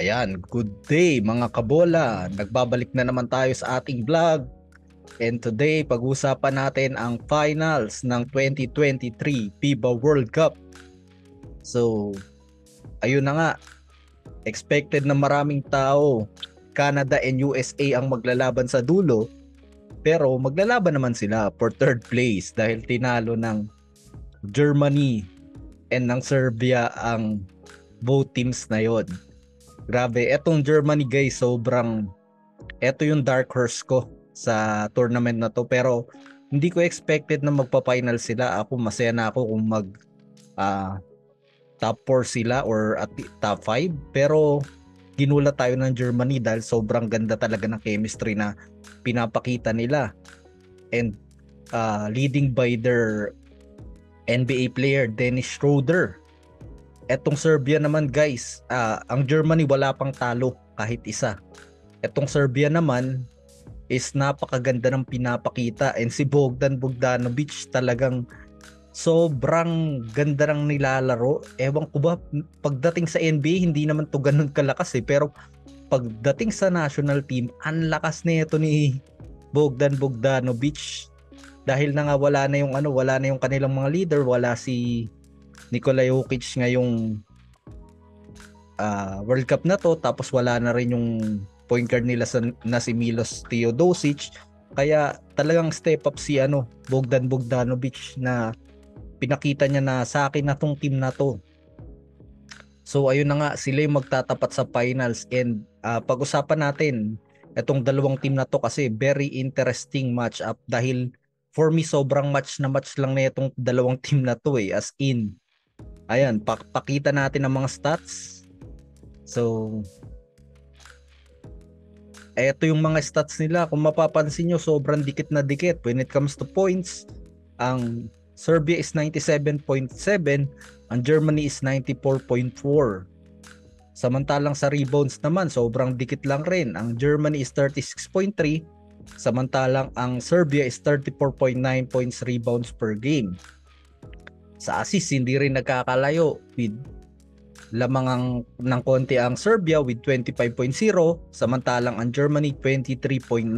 Ayan, good day mga kabola. Nagbabalik na naman tayo sa ating vlog. And today, pag-uusapan natin ang finals ng 2023 FIBA World Cup. So, ayun na nga. Expected na maraming tao. Canada and USA ang maglalaban sa dulo. Pero maglalaban naman sila for third place dahil tinalo ng Germany and ng Serbia ang both teams na yon. Grabe, etong Germany guys, eto yung dark horse ko sa tournament na to, pero hindi ko expected na magpa-final sila. Ako masaya na ako kung ah, top 4 sila or at top 5, pero ginulat tayo ng Germany dahil sobrang ganda talaga ng chemistry na pinapakita nila, and leading by their NBA player Dennis Schroeder. Etong Serbia naman guys, ang Germany wala pang talo kahit isa. Etong Serbia naman is napakaganda ng pinapakita, and si Bogdan Bogdanovic talagang sobrang ganda ng nilalaro. Ewan ko ba, pagdating sa NBA hindi naman to ganun kalakas pero pagdating sa national team, ang lakas nito ni Bogdan Bogdanovic. Dahil na nga wala na yung kanilang mga leader, wala si Nikola Jokic ngayong World Cup na to, tapos wala na rin yung point guard nila na si Milos Teodosic. Kaya talagang step up si Bogdan Bogdanovic, na pinakita niya na sa akin na tong team na to. So ayun na nga, sila yung magtatapat sa finals, and pag-usapan natin itong dalawang team na to kasi very interesting match up, dahil for me sobrang match lang na itong dalawang team na to as in. Ayan, pakita natin ang mga stats. So, eto yung mga stats nila. Kung mapapansin nyo, sobrang dikit na dikit. When it comes to points, ang Serbia is 97.7, ang Germany is 94.4. Samantalang sa rebounds naman, sobrang dikit lang rin. Ang Germany is 36.3, samantalang ang Serbia is 34.9 points rebounds per game. Sa assist, hindi rin nagkakalayo, with lamang ng konti ang Serbia with 25.0, samantalang ang Germany 23.9.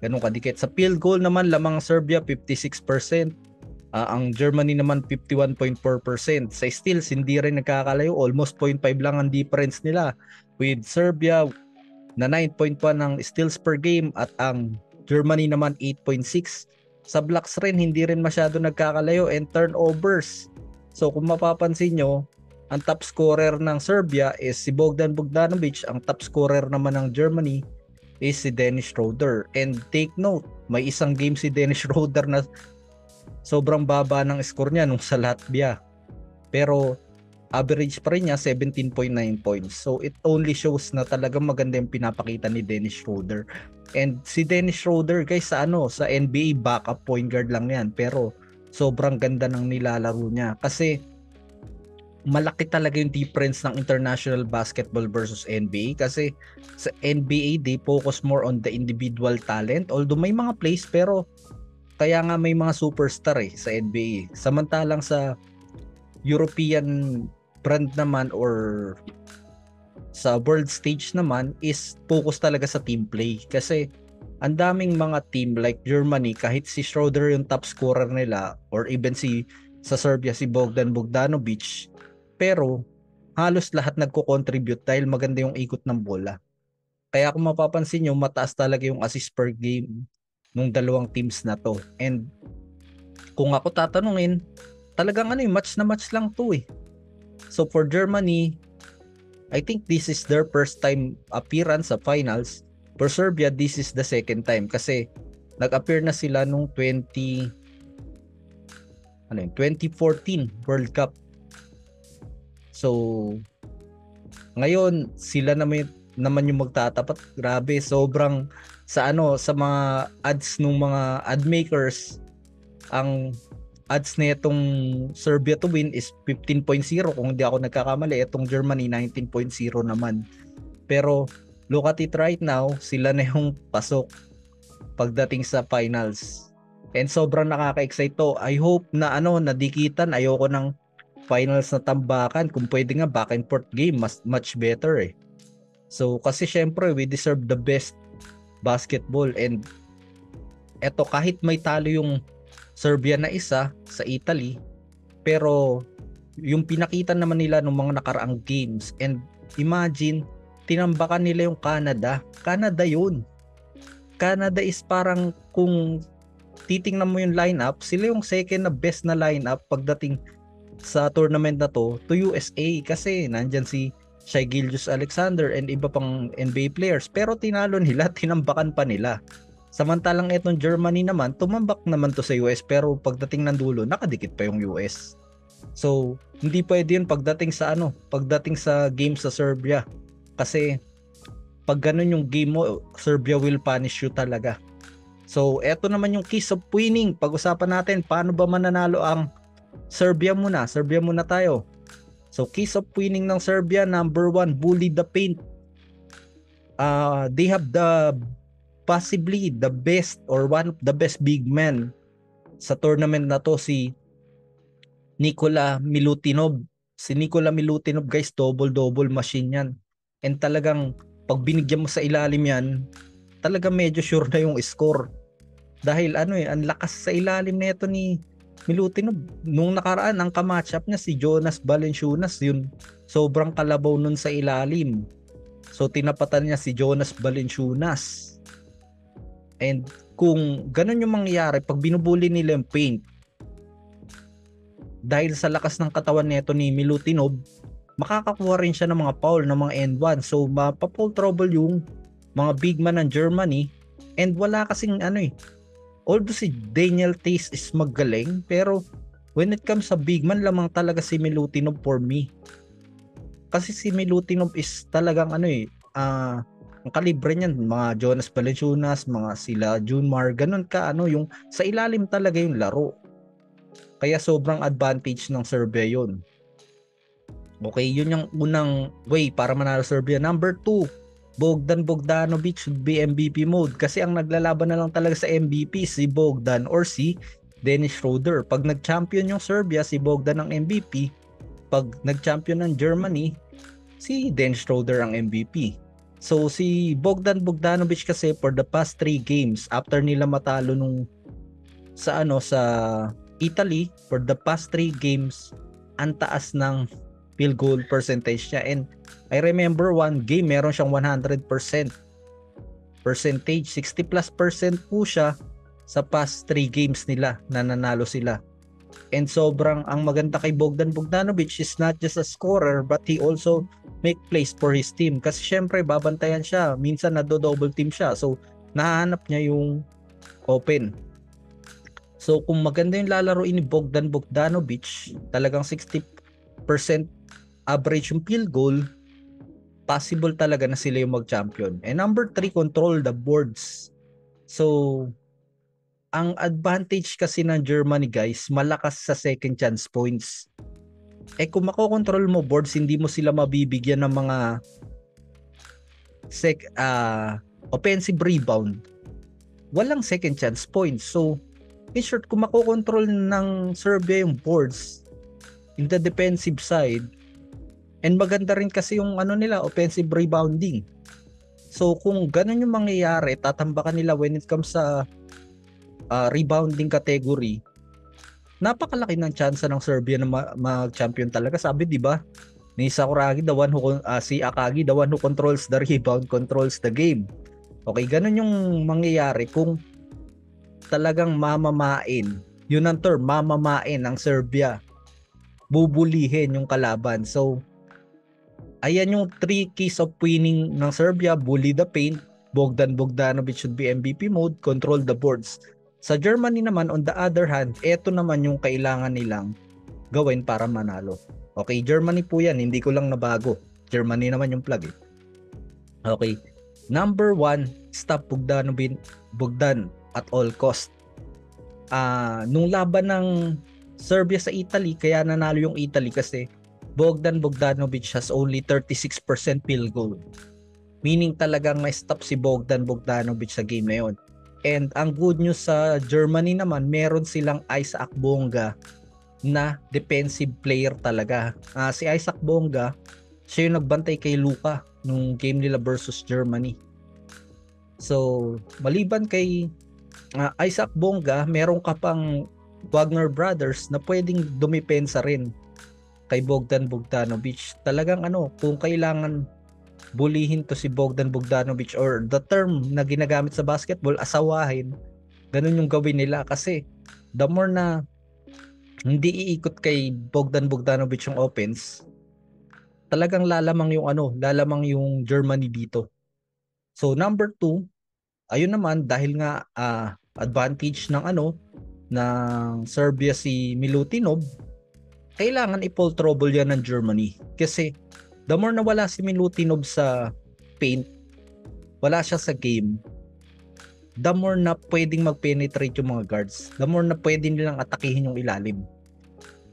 Ganun kadikit. Sa field goal naman, lamang Serbia 56%, ang Germany naman 51.4%. Sa steals, hindi rin nagkakalayo, almost 0.5 lang ang difference nila, with Serbia na 9.1 ang steals per game at ang Germany naman 8.6. Sa blocks rin, hindi rin masyado nagkakalayo, and turnovers. So kung mapapansin nyo, ang top scorer ng Serbia is si Bogdan Bogdanovic. Ang top scorer naman ng Germany is si Dennis Schroeder. And take note, may isang game si Dennis Schroeder na sobrang baba ng score niya nung sa Latvia. Pero average pa rin niya 17.9 points. So it only shows na talagang maganda yung pinapakita ni Dennis Schroeder. And si Dennis Schroeder guys, sa NBA backup point guard lang yan, pero sobrang ganda ng nilalaro niya kasi malaki talaga yung difference ng international basketball versus NBA. Kasi sa NBA they focus more on the individual talent, although may mga plays, pero kaya nga may mga superstar sa NBA. Samantalang sa European brand naman or sa world stage naman is focus talaga sa team play, kasi ang daming mga team like Germany, kahit si Schroeder yung top scorer nila, or even sa Serbia si Bogdan Bogdanovic, pero halos lahat nagko-contribute dahil maganda yung ikot ng bola. Kaya kung mapapansin nyo, mataas talaga yung assist per game ng dalawang teams na to. And kung ako tatanungin, talagang match na match lang to So for Germany, I think this is their first time appearance sa finals. For Serbia, this is the second time kasi nag-appear na sila nung 2014 World Cup. So ngayon sila naman yung magtatapat. Grabe, sobrang sa mga odds ng mga ad makers, ang odds na itong Serbia to win is 15.0 kung hindi ako nagkakamali. Itong Germany 19.0 naman. Pero look at it right now, sila na yung pasok pagdating sa finals. And sobrang nakaka-excite to. I hope na nadikitan. Ayoko ng finals na tambakan. Kung pwede nga back and forth game, much better So kasi syempre we deserve the best basketball, and eto kahit may talo yung Serbia na isa sa Italy, pero yung pinakita naman nila ng mga nakaraang games, and imagine tinambakan nila yung Canada. Canada yun. Canada is parang, kung titingnan mo yung lineup, sila yung second na best na lineup pagdating sa tournament na to USA, kasi nandyan si Shai Gilgeous-Alexander and iba pang NBA players, pero tinalo nila, tinambakan pa nila. Samantalang etong Germany naman, tumambak naman to sa US, pero pagdating ng dulo, nakadikit pa yung US. So, hindi pwede yun pagdating sa game sa Serbia. Kasi pag ganun yung game mo, Serbia will punish you talaga. So, eto naman yung keys of winning. Pag-usapan natin, paano ba mananalo ang Serbia muna? Serbia muna tayo. So, keys of winning ng Serbia, number 1, bully the paint. They have possibly the best or one of the best big men sa tournament na to, si Nikola Milutinov. Si Nikola Milutinov, guys, double-double machine yan. And talagang pag binigyan mo sa ilalim yan, talaga medyo sure na yung score. Dahil ang lakas sa ilalim nito ni Milutinov. Nung nakaraan, ang kamatchup niya si Jonas Valanciunas, yun, sobrang kalabaw nun sa ilalim. So tinapatan niya si Jonas Valanciunas. And kung ganun yung mangyayari, pag binubuli nila yung paint, dahil sa lakas ng katawan nito ni Milutinov, makakakuha rin siya ng mga foul, ng mga end one. So mapa-foul trouble yung mga big man ng Germany. And wala kasing although si Daniel Theis is magaling, pero when it comes sa big man, lamang talaga si Milutinov for me. Kasi si Milutinov is talagang ang kalibre niyan, mga Jonas Valanciunas, mga sila Junmar, ganun ka, yung sa ilalim talaga yung laro. Kaya sobrang advantage ng Serbia yun. Okay, yun yung unang way para manalo Serbia. Number 2, Bogdan Bogdanovic should be MVP mode, kasi ang naglalaban na lang talaga sa MVP si Bogdan or si Dennis Schroeder. Pag nag-champion yung Serbia, si Bogdan ang MVP. Pag nag-champion ng Germany, si Dennis Schroeder ang MVP. So si Bogdan Bogdanovic kasi for the past 3 games after nila matalo sa Italy, for the past 3 games ang taas ng field goal percentage niya. And I remember one game meron siyang 100% percentage, 60+% po siya sa past 3 games nila na nanalo sila. And sobrang ang maganda kay Bogdan Bogdanovic is not just a scorer, but he also make plays for his team. Kasi syempre babantayan siya, minsan nado-double team siya, so nahanap niya yung open. So kung maganda yung lalaroin ni Bogdan Bogdanovic, talagang 60% average yung field goal, possible talaga na sila yung mag-champion. And number 3, control the boards. So ang advantage kasi ng Germany, guys, malakas sa second chance points. Kung makokontrol mo boards, hindi mo sila mabibigyan ng mga offensive rebound. Walang second chance points. So, in short, kung makokontrol ng Serbia yung boards in the defensive side, and maganda rin kasi yung nila, offensive rebounding. So, kung ganun yung mangyayari, tatambakan nila when it comes sa rebounding category, napakalaki ng chance ng Serbia na mag-champion talaga. Sabi, di ba, ni Sakuragi, si Akagi, the one who controls the rebound controls the game. Okay, ganun yung mangyayari kung talagang mamamain. Yun ang term, mamamain ang Serbia. Bubulihin yung kalaban. So, ayan yung 3 keys of winning ng Serbia: bully the paint, Bogdan Bogdanovic should be MVP mode, control the boards. Sa Germany naman, on the other hand, eto naman yung kailangan nilang gawin para manalo. Okay, Germany po yan, hindi ko lang nabago. Germany naman yung plug . Okay, number 1, stop Bogdan at all cost. Nung laban ng Serbia sa Italy, kaya nanalo yung Italy kasi Bogdan Bogdanovic has only 36% field goal. Meaning talagang na-stop si Bogdan Bogdanovic sa game na yun. And ang good news sa Germany naman, meron silang Isaac Bonga na defensive player talaga. Si Isaac Bonga, siya yung nagbantay kay Luka nung game nila versus Germany. So, maliban kay Isaac Bonga, meron ka pang Wagner Brothers na pwedeng dumipensa rin kay Bogdan Bogdanovic. Talagang kung kailangan bulihin to si Bogdan Bogdanovic, or the term na ginagamit sa basketball, asawahin, ganun yung gawin nila. Kasi the more na hindi iikot kay Bogdan Bogdanovic yung offense, talagang lalamang yung Germany dito. So number 2, ayun naman, dahil nga advantage ng Serbia si Milutinov, kailangan i-pull trouble yan ng Germany. Kasi the more na wala si Milutinov sa paint, wala siya sa game, the more na pwedeng mag-penetrate yung mga guards, the more na pwedeng nilang atakihin yung ilalim.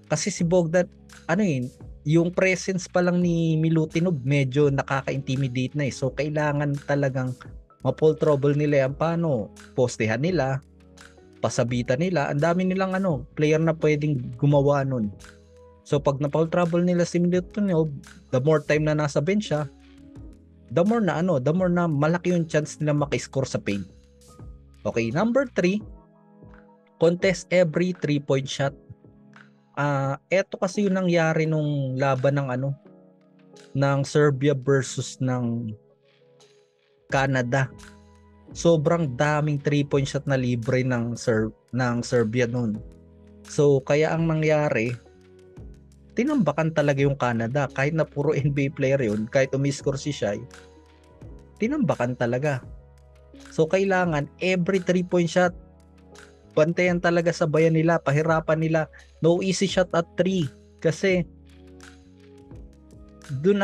Kasi si Bogdan, yung presence pa lang ni Milutinov medyo nakaka-intimidate na eh. So kailangan talagang ma-pull trouble nila yan. Paano? Postehan nila, pasabitan nila. Ang dami nilang player na pwedeng gumawa nun. So pag na-pull trouble nila si Milutinov, the more time na nasa bench siya, the more na malaki yung chance nila maki-score sa paint. Okay, number 3, contest every 3-point shot. Eto kasi yung nangyari nung laban ng Serbia versus ng Canada. Sobrang daming 3-point shot na libre ng Serbia noon. So kaya ang nangyari, tinambakan talaga yung Canada. Kahit na puro NBA player yun, kahit umiscore si Shai, tinambakan talaga. So kailangan every 3-point shot, bantayan talaga sa bayan nila, pahirapan nila. No easy shot at 3. Kasi dun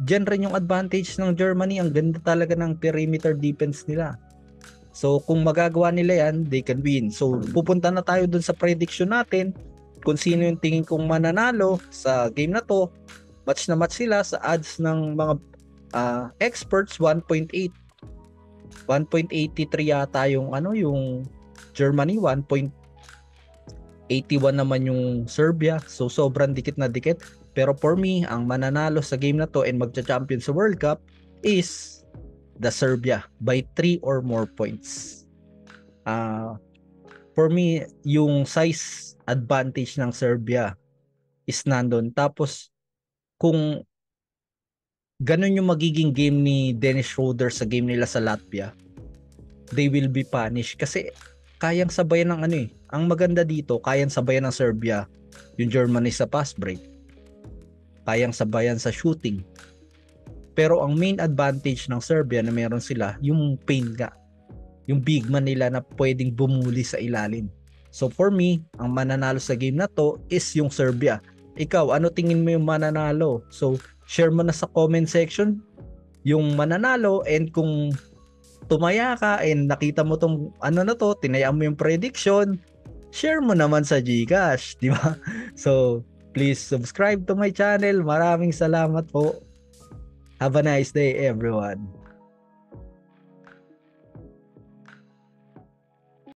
dyan rin yung advantage ng Germany. Ang ganda talaga ng perimeter defense nila. So kung magagawa nila yan, they can win. So pupunta na tayo dun sa prediction natin kung sino yung tingin kong mananalo sa game na to. Match na match sila sa odds ng mga experts. 1.83 yata yung yung Germany, 1.81 naman yung Serbia. So sobrang dikit na dikit. Pero for me, ang mananalo sa game na to and magcha-champion sa World Cup is the Serbia by 3 or more points. For me, yung size advantage ng Serbia is nandun. Tapos kung ganun yung magiging game ni Dennis Schroeder sa game nila sa Latvia, they will be punished. Kasi kayang sabayan ng ang maganda dito, kayang sabayan ng Serbia yung Germany sa pass break, kayang sabayan sa shooting. Pero ang main advantage ng Serbia na meron sila, yung paint nga, yung big man nila na pwedeng bumuli sa ilalim. So for me, ang mananalo sa game na to is yung Serbia. Ikaw, ano tingin mo yung mananalo? So share mo na sa comment section yung mananalo, and kung tumaya ka and nakita mo tong tinayaan mo yung prediction, share mo naman sa GCash, di ba? So, please subscribe to my channel. Maraming salamat po. Have a nice day, everyone.